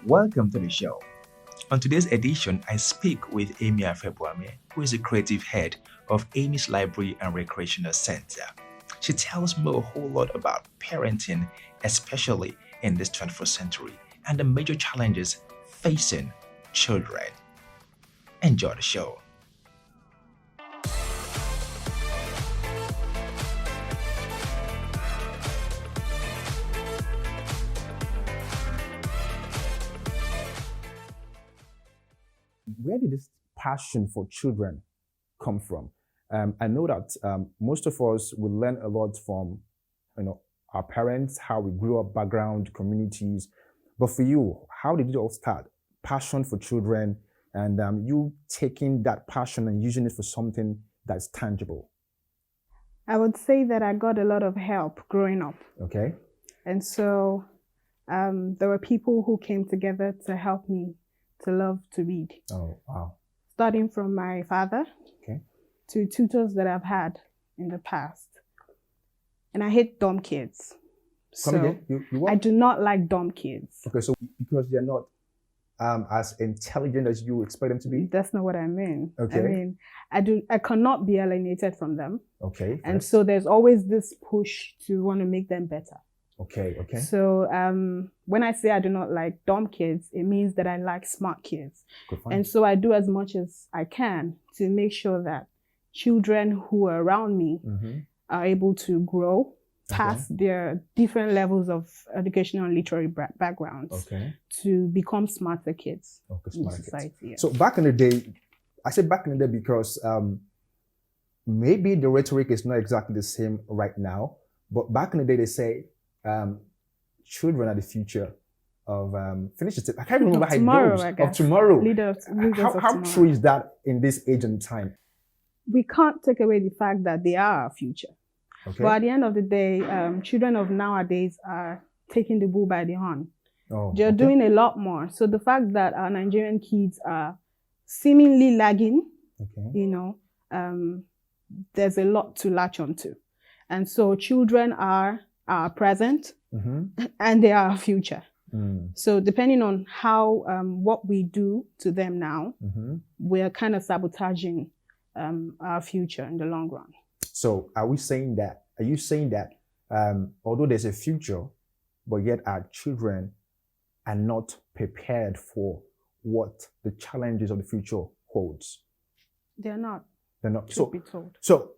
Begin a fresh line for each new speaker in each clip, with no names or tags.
Welcome to the show. On today's edition, I speak with Amy Afebuame, who is the creative head of Amy's Library and Recreational Center. She tells me a whole lot about parenting, especially in this 21st century, and the major challenges facing children. Enjoy the show. Where did this passion for children come from? I know that most of us will learn a lot from, our parents, how we grew up, background, communities. But for you, how did it all start? Passion for children, and you taking that passion and using it for something that's tangible.
I would say that I got a lot of help growing up.
Okay.
And so there were people who came together to help me to love to read.
Oh, wow.
Starting from my father
Okay.
to tutors that I've had in the past. And I hate dumb kids.
Come
So
again? You what?
I do not like dumb kids.
Okay, so because they're not as intelligent as you expect them to be?
That's not what I mean.
Okay.
I mean, I cannot be alienated from them.
Okay.
And
first.
so there's always this push to want to make them better.
Okay.
So when I say I do not like dumb kids, it means that I like smart kids.
Good, fine.
And so I do as much as I can to make sure that children who are around me are able to grow past their different levels of educational and literary backgrounds to become smarter kids in society. Yeah.
So back in the day, I say back in the day because maybe the rhetoric is not exactly the same right now, but back in the day they say children are the future of finish it. I can't remember how
tomorrow,
it goes.
I guess.
Of tomorrow.
Leaders
How
tomorrow.
true is that in this age and time?
We can't take away the fact that they are our future.
Okay.
But at the end of the day, children of nowadays are taking the bull by the horn.
Oh,
They're doing a lot more. So the fact that our Nigerian kids are seemingly lagging, there's a lot to latch onto. And so children are our present and they are our future. So depending on how what we do to them now, we're kind of sabotaging our future in the long run.
So are you saying that although there's a future, but yet our children are not prepared for what the challenges of the future holds?
They're not.
They're not.
Truth be told.
So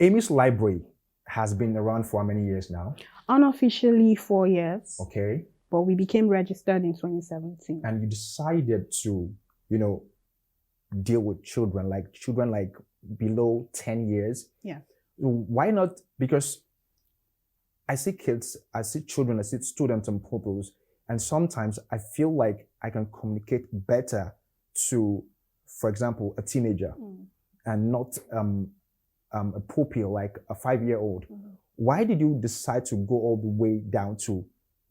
Amy's Library has been around for how many years now?
Unofficially 4 years.
Okay.
But we became registered in 2017.
And you decided to, deal with children like below 10 years.
Yeah.
Why not? Because I see kids, I see children, I see students and pupils, and sometimes I feel like I can communicate better to, for example, a teenager and not a pupil like a 5-year-old. Why did you decide to go all the way down to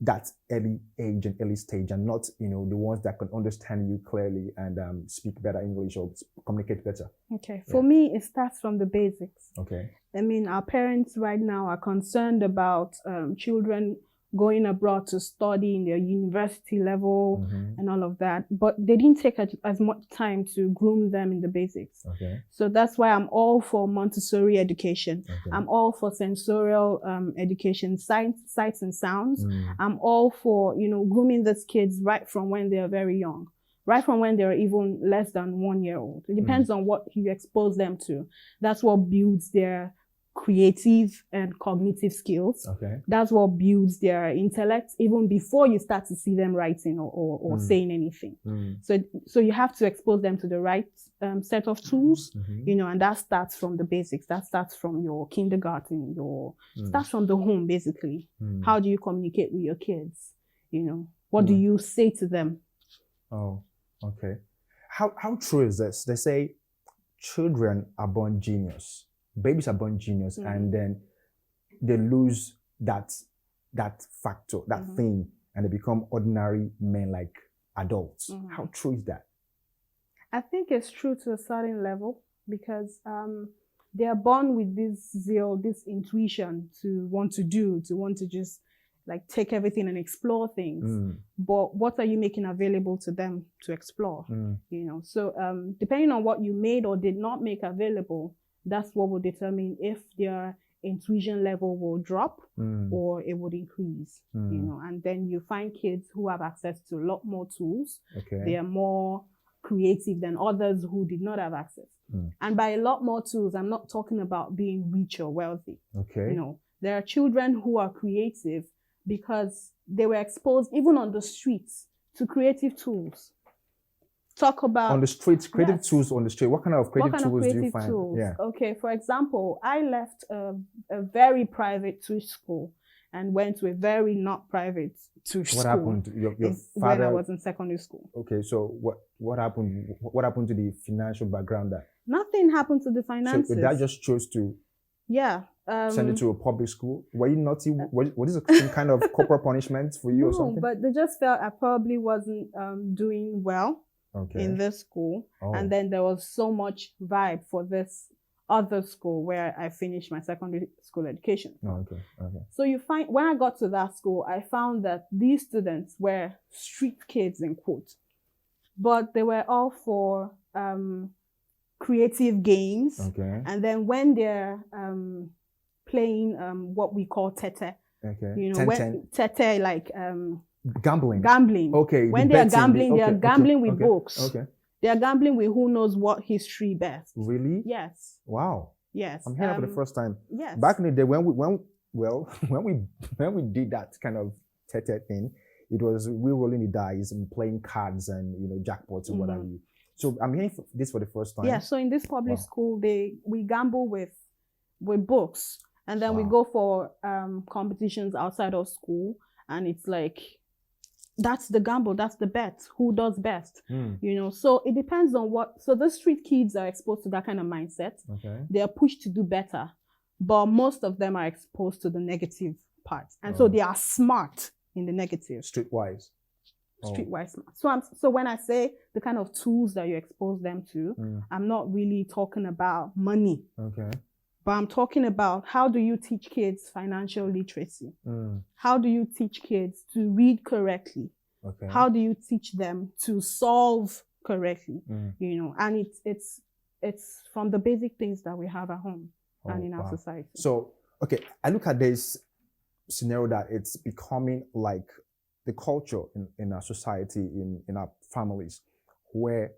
that early age and early stage and not, the ones that can understand you clearly and speak better English or communicate better?
Okay. For me, it starts from the basics.
Okay.
I mean, our parents right now are concerned about children going abroad to study in their university level and all of that, but they didn't take as much time to groom them in the basics.
Okay.
So that's why I'm all for Montessori education.
Okay.
I'm all for sensorial education, sights and sounds. I'm all for, grooming these kids right from when they're very young, right from when they're even less than 1 year old. It depends on what you expose them to. That's what builds their creative and cognitive skills.
Okay.
That's what builds their intellect even before you start to see them writing or saying anything. So you have to expose them to the right set of tools, and that starts from the basics. That starts from your kindergarten, starts from the home, basically. How do you communicate with your kids? What do you say to them?
Oh, okay. How true is this? They say children are born genius. Babies are born genius, and then they lose that factor, that thing, and they become ordinary men like adults. How true is that?
I think it's true to a certain level because they are born with this zeal, this intuition to want to do, to want to just like take everything and explore things. But what are you making available to them to explore? You know, so depending on what you made or did not make available, that's what will determine if their intuition level will drop or it would increase. You know, and then you find kids who have access to a lot more tools. They are more creative than others who did not have access. And by a lot more tools, I'm not talking about being rich or wealthy. You know, there are children who are creative because they were exposed, even on the streets, to creative tools. Talk about...
On the streets, creative tools on the street. What kind of creative tools do you find?
Tools? Yeah. Okay, for example, I left a very private tuition school and went to a very not private tuition school.
What happened? Your father...
When I was in secondary school.
Okay, so what happened? What happened to the financial background there?
Nothing happened to the finances.
So dad just chose to...
Yeah.
Send it to a public school? Were you naughty? What is some kind of corporal punishment for you or something?
No, but they just felt I probably wasn't doing well in this school. And then there was so much vibe for this other school where I finished my secondary school education. So you find, when I got to that school, I found that these students were street kids, in quotes, but they were all for creative games. And then when they're playing what we call tete, you know, tete, like gambling.
Okay.
When they are gambling, they are gambling with books. They are gambling with who knows what history best.
Really?
Yes.
Wow.
Yes.
I'm hearing for the first time.
Yes.
Back in the day when we did that kind of tete thing, it was we rolling the dice and playing cards and, you know, jackpots and what have you. So I'm hearing this for the first time.
Yeah. So in this public school, we gamble with books, and then we go for competitions outside of school, and it's like, that's the gamble, that's the bet, who does best, you know. So it depends on what. So the street kids are exposed to that kind of mindset. They are pushed to do better, but most of them are exposed to the negative part, and so they are smart in the negative.
Streetwise
smart. So when I say the kind of tools that you expose them to, I'm not really talking about money. But I'm talking about, how do you teach kids financial literacy? How do you teach kids to read correctly? How do you teach them to solve correctly? You know, and it's from the basic things that we have at home and in our society.
So, okay, I look at this scenario that it's becoming like the culture in our society, in our families, where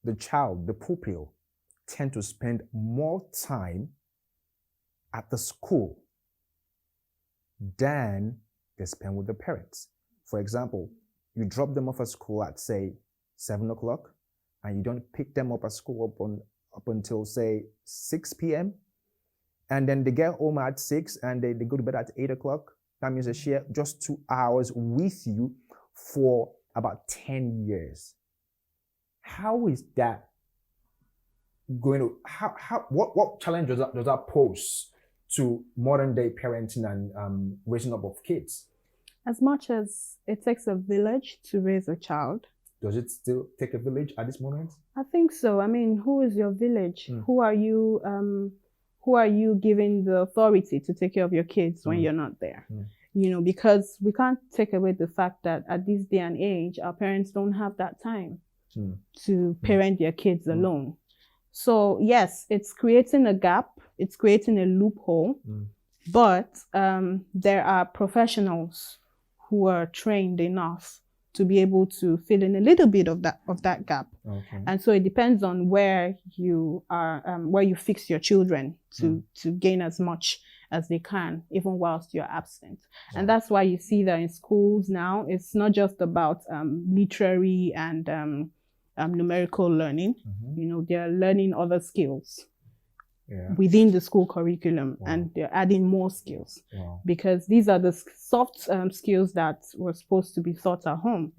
the child, the pupil, tend to spend more time at the school than they spend with the parents. For example, you drop them off at school at, say, 7 o'clock, and you don't pick them up at school up until, say, 6 p.m. And then they get home at 6 and they go to bed at 8 o'clock. That means they share just 2 hours with you for about 10 years. How is that going to, what challenge does that pose to modern day parenting and raising up of kids?
As much as it takes a village to raise a child.
Does it still take a village at this moment?
I think so. I mean, who is your village? Who are you giving the authority to take care of your kids when you're not there? You know, because we can't take away the fact that at this day and age, our parents don't have that time to parent their kids alone. So yes, it's creating a gap, it's creating a loophole, but there are professionals who are trained enough to be able to fill in a little bit of that gap. And so it depends on where you are, where you fix your children to gain as much as they can, even whilst you're absent. And that's why you see that in schools now, it's not just about literary and numerical learning. You know, they're learning other skills within the school curriculum, and they're adding more skills because these are the soft skills that were supposed to be taught at home.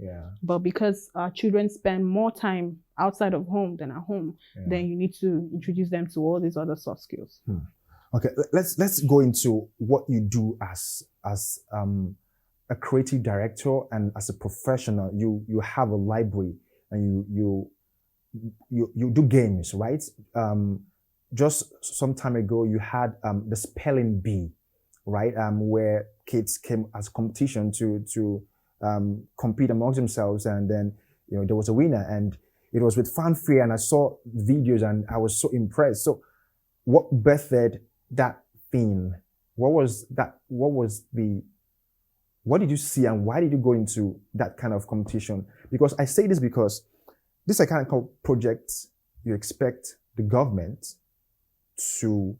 But because our children spend more time outside of home than at home, then you need to introduce them to all these other soft skills.
Okay, let's go into what you do as a creative director and as a professional. You have a library and you do games, right? Just some time ago, you had the spelling bee right? Where kids came as competition to compete amongst themselves, and then there was a winner, and it was with fanfare, and I saw videos, and I was so impressed. So, what birthed that theme? What did you see, and why did you go into that kind of competition? Because I say this because this is a kind of projects you expect the government to,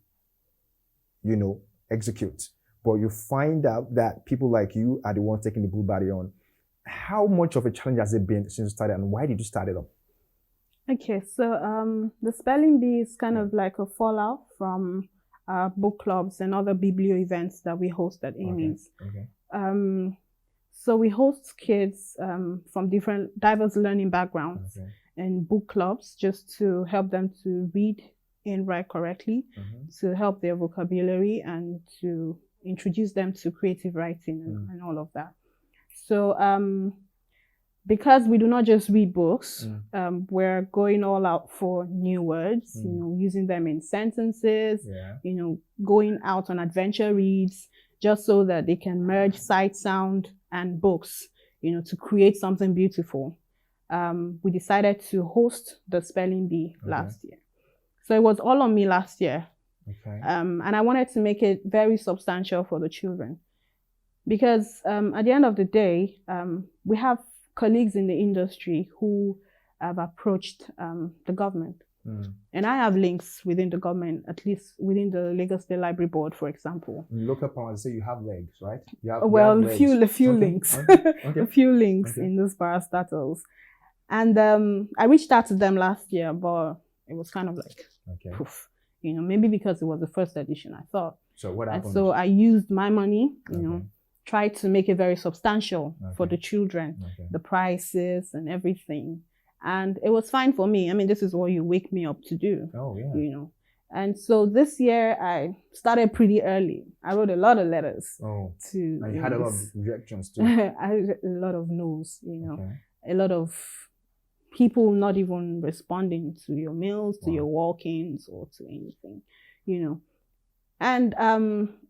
execute. But you find out that people like you are the ones taking the bull body on. How much of a challenge has it been since you started, and why did you start it up?
Okay, so the spelling bee is kind of like a fallout from book clubs and other biblio events that we host at Aimee's.
Okay.
So we host kids from different diverse learning backgrounds in book clubs just to help them to read and write correctly, to help their vocabulary, and to introduce them to creative writing and all of that. So because we do not just read books, we're going all out for new words, using them in sentences, going out on adventure reads, just so that they can merge sight, sound, and books, to create something beautiful. We decided to host the spelling bee last year. So it was all on me last year.
Okay.
And I wanted to make it very substantial for the children. Because at the end of the day, we have colleagues in the industry who have approached the government. And I have links within the government, at least within the Lagos State Library Board, for example.
Look upon and say you have legs, right?
A few links. A few links in those parastatals. And I reached out to them last year, but it was kind of like, poof. Maybe because it was the first edition, I thought.
So what happened?
And so I used my money, tried to make it very substantial for the children, the prices and everything. And it was fine for me. I mean, this is what you wake me up to do.
Oh, yeah.
And so this year I started pretty early. I wrote a lot of letters.
Oh.
To
and you had a lot of rejections too.
I had a lot of no's, a lot of people not even responding to your mails, to your walk-ins, or to anything, And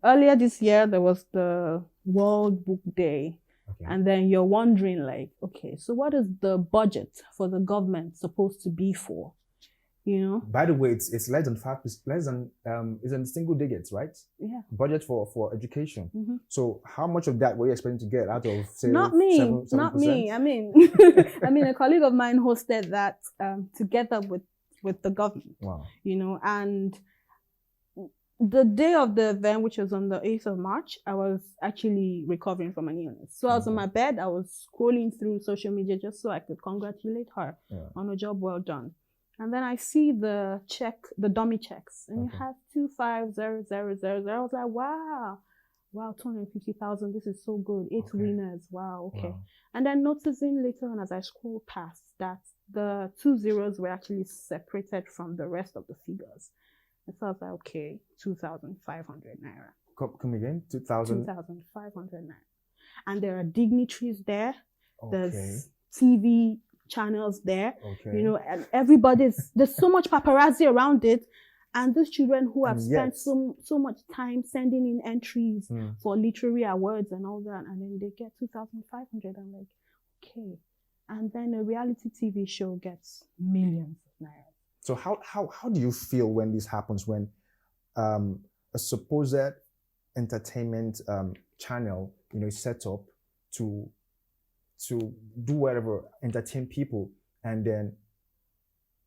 earlier this year, there was the World Book Day. And then you're wondering, like, okay, so what is the budget for the government supposed to be for?
By the way, it's less than 5%, less than it's in single digits, right?
Yeah.
Budget for education. So how much of that were you expecting to get out of, say,
not me?
7%?
Not me. I mean, a colleague of mine hosted that together with the government.
Wow.
And the day of the event, which was on the 8th of March, I was actually recovering from an illness. So I was on my bed. I was scrolling through social media just so I could congratulate her on a job well done. And then I see the dummy checks, and it has 25000. I was like, wow, 250,000. This is so good. 8 winners. Wow. Okay. Wow. And then noticing later on as I scroll past that the 2 zeros were actually separated from the rest of the figures. And so I was like, okay, 2,500 naira.
Come again?
2,500 naira. And there are dignitaries there. There's TV channels there. And there's so much paparazzi around it. And those children who have spent so much time sending in entries for literary awards and all that, and then they get 2,500. I'm like, okay. And then a reality TV show gets millions of naira.
So how do you feel when this happens, when a supposed entertainment channel is set up to do whatever, entertain people, and then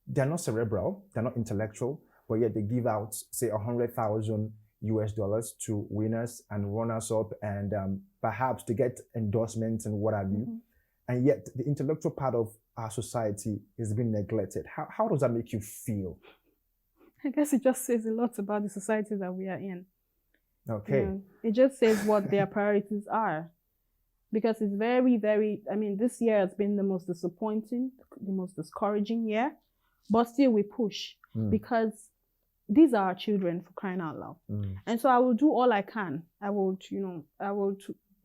they're not cerebral, they're not intellectual, but yet they give out, say, $100,000 to winners and runners up, and perhaps to get endorsements and what have you. And yet the intellectual part of our society is being neglected. How does that make you feel?
I guess it just says a lot about the society that we are in.
Okay.
It just says what their priorities are. Because it's very, very, this year has been the most disappointing, the most discouraging year. But still we push because these are our children, for crying out loud. And so I will do all I can. I will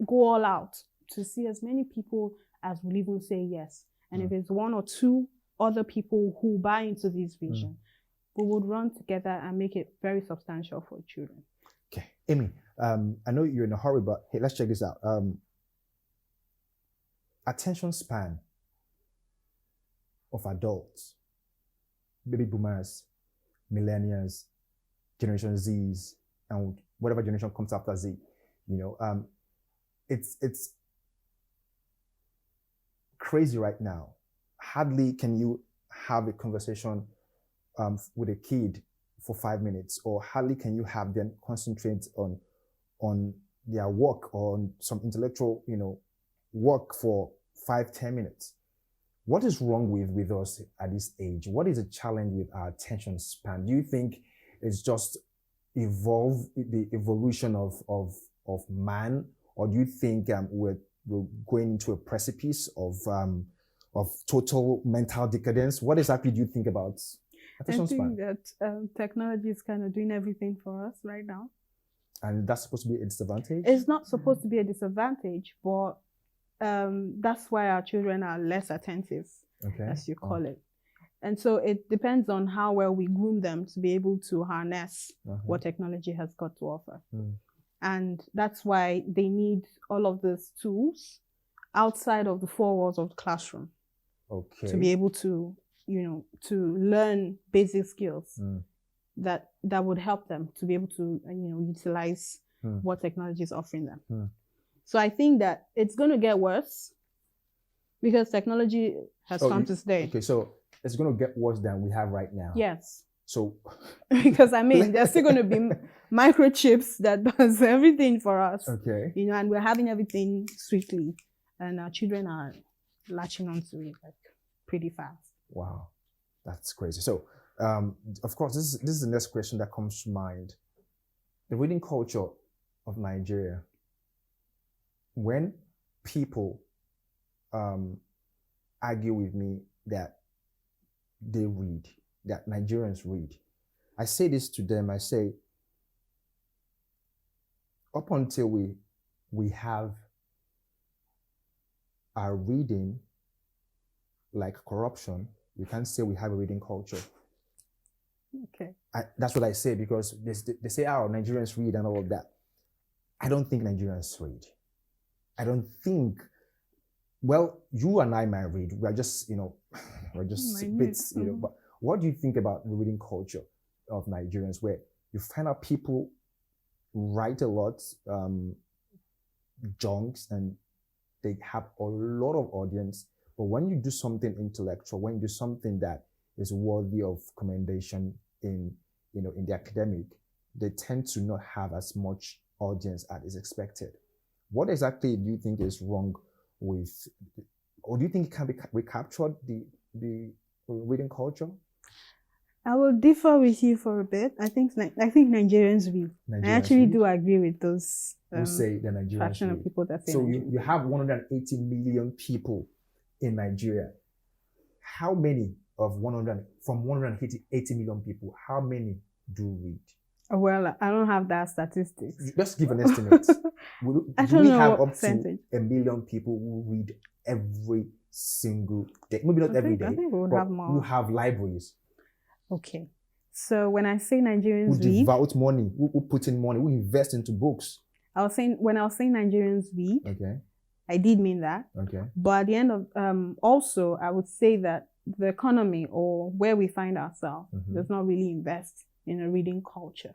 go all out to see as many people as will even say yes. And if it's 1 or 2 other people who buy into this vision, we would run together and make it very substantial for children.
Okay, Amy, I know you're in a hurry, but hey, let's check this out. Attention span of adults, baby boomers, millennials, Generation Zs, and whatever generation comes after Z. It's crazy right now. Hardly can you have a conversation with a kid for 5 minutes, or hardly can you have them concentrate on their work or on some intellectual, work for 5-10 minutes. What is wrong with us at this age? What is the challenge with our attention span? Do you think it's just the evolution of man, or do you think we're going into a precipice of total mental decadence? What exactly do you think about attention span?
I think that technology is kind of doing everything for us right now.
And that's supposed to be a disadvantage?
It's not supposed to be a disadvantage, but that's why our children are less attentive, as you call it. And so it depends on how well we groom them to be able to harness what technology has got to offer. And that's why they need all of these tools outside of the four walls of the classroom to be able to, to learn basic skills that would help them to be able to, utilize what technology is offering them. So I think that it's going to get worse because technology has come to stay.
Okay, so it's going to get worse than we have right now.
Yes.
So
because there's still going to be microchips that does everything for us.
Okay.
And we're having everything swiftly, and our children are latching onto it like pretty fast.
Wow, that's crazy. So, of course, this is the next question that comes to mind: the reading culture of Nigeria. When people argue with me that they read, that Nigerians read, I say this to them. I say, up until we have our reading like corruption, we can't say we have a reading culture.
Okay.
That's what I say, because they say, oh, Nigerians read and all of that. I don't think Nigerians read. I don't think, well, you and I might read. We're just, we're just bits, but what do you think about the reading culture of Nigerians, where you find out people write a lot, junks, and they have a lot of audience, but when you do something intellectual, when you do something that is worthy of commendation in the academic, they tend to not have as much audience as is expected. What exactly do you think is wrong with, or do you think it can be recaptured, the reading culture?
I will differ with you for a bit. I think Nigerians read. I actually do agree with those
who say the Nigerians
fraction
read.
of people that say.
So you have 180 million people in Nigeria. How many from 180 million people, how many do read?
Well, I don't have that statistics.
Just give an estimate. Do we have up
percentage
to 1 million people who read every single day? Maybe not every day,
I think we would
but
have more.
who have libraries.
Okay. So when I say Nigerians
who
read,
devote money, who put in money, who invest into books.
When I was saying Nigerians read,
okay,
I did mean that.
Okay.
But at the end of also I would say that the economy, or where we find ourselves, does not really invest in a reading culture.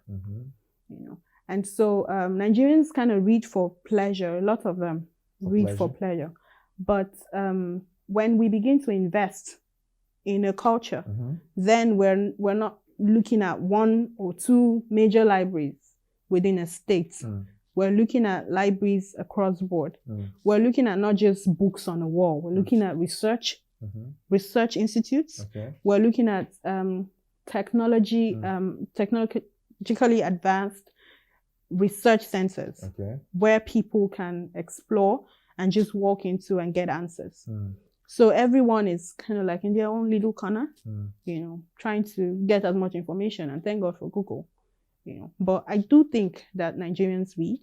And so Nigerians kind of read for pleasure. A lot of them for pleasure. But when we begin to invest in a culture, then we're not looking at one or two major libraries within a state. We're looking at libraries across the board. We're looking at not just books on a wall. We're looking at research institutes.
Okay.
We're looking at technologically advanced research centers, where people can explore and just walk into and get answers. So everyone is kind of like in their own little corner, trying to get as much information, and thank God for Google, But I do think that Nigerians read,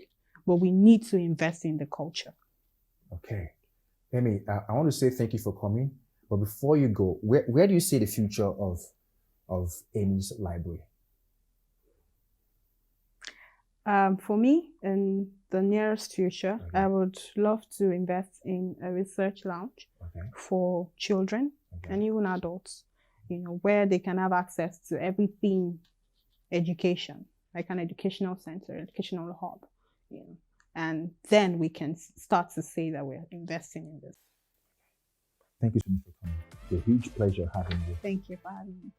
but we need to invest in the culture.
Okay. Amy, I want to say thank you for coming. But before you go, where do you see the future of Amy's library?
For me, in the nearest future, I would love to invest in a research lounge for children and even adults, where they can have access to everything education, like an educational center, educational hub, and then we can start to say that we're investing in this.
Thank you so much for coming. It's a huge pleasure having you.
Thank you for having me.